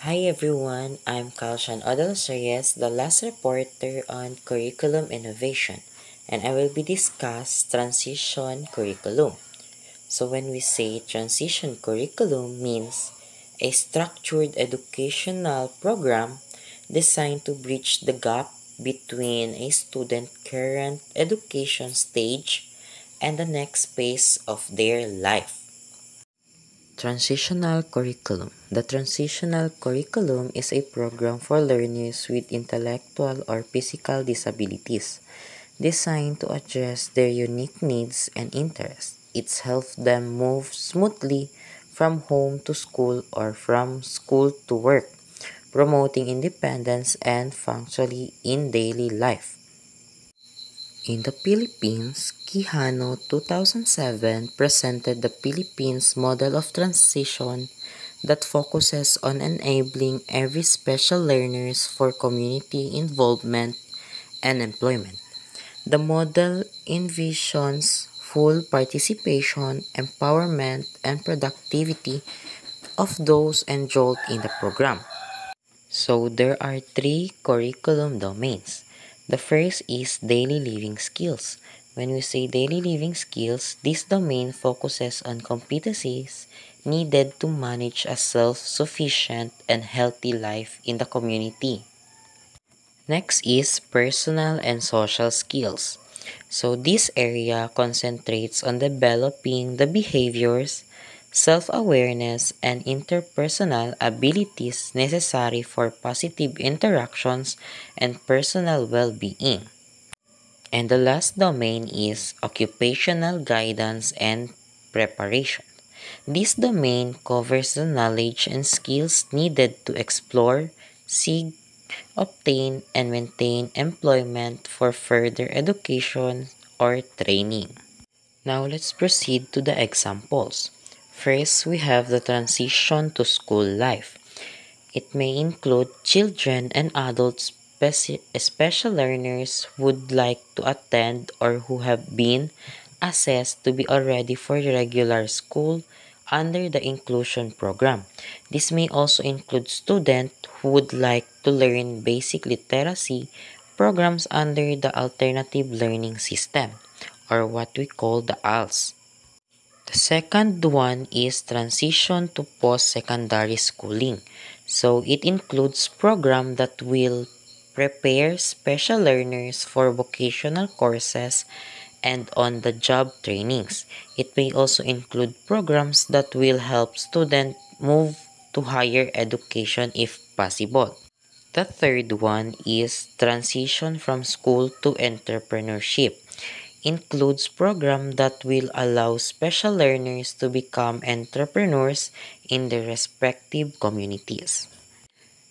Hi everyone, I'm Kalshan Odalsreyes, the last reporter on curriculum innovation, and I will be discuss transition curriculum. So when we say transition curriculum means a structured educational program designed to bridge the gap between a student current education stage and the next phase of their life. Transitional curriculum. The transitional curriculum is a program for learners with intellectual or physical disabilities designed to address their unique needs and interests. It's helps them move smoothly from home to school or from school to work, promoting independence and functionality in daily life. In the Philippines, Quijano 2007 presented the Philippines model of transition that focuses on enabling every special learners for community involvement and employment. The model envisions full participation, empowerment, and productivity of those enrolled in the program. So there are three curriculum domains. The first is daily living skills. When we say daily living skills, this domain focuses on competencies needed to manage a self-sufficient and healthy life in the community. Next is personal and social skills. So this area concentrates on developing the behaviors, self-awareness, and interpersonal abilities necessary for positive interactions and personal well-being. And the last domain is occupational guidance and preparation. This domain covers the knowledge and skills needed to explore, seek, obtain, and maintain employment for further education or training. Now let's proceed to the examples. First, we have the transition to school life. It may include children and adults, special learners who would like to attend or who have been assessed to be already for regular school under the inclusion program. This may also include students who would like to learn basic literacy programs under the alternative learning system, or what we call the ALS. The second one is transition to post-secondary schooling. So it includes programs that will prepare special learners for vocational courses and on-the-job trainings. It may also include programs that will help students move to higher education if possible. The third one is transition from school to entrepreneurship. Includes program that will allow special learners to become entrepreneurs in their respective communities.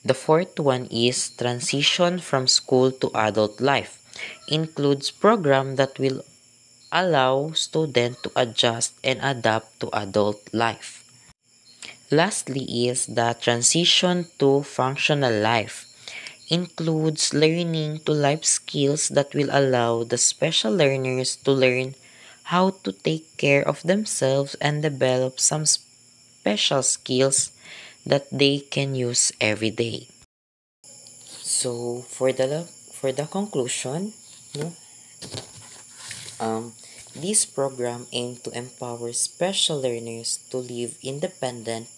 The fourth one is transition from school to adult life. Includes program that will allow students to adjust and adapt to adult life. Lastly is the transition to functional life. Includes learning to life skills that will allow the special learners to learn how to take care of themselves and develop some special skills that they can use every day. So for the conclusion, no, um, this program aimed to empower special learners to live independent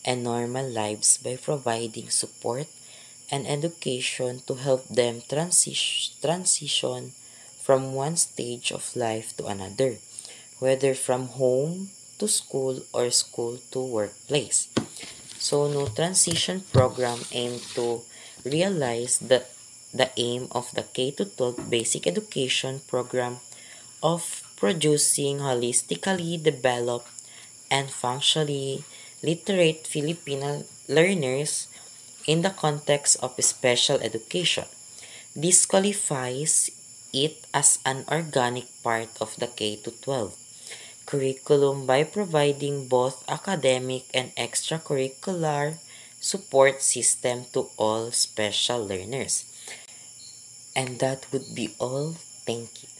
and normal lives by providing support and education to help them transition from one stage of life to another, whether from home to school or school to workplace. So no transition program aim to realize the aim of the K to 12 basic education program of producing holistically developed and functionally literate Filipino learners in the context of special education. This qualifies it as an organic part of the K to 12 curriculum by providing both academic and extracurricular support system to all special learners. And that would be all. Thank you.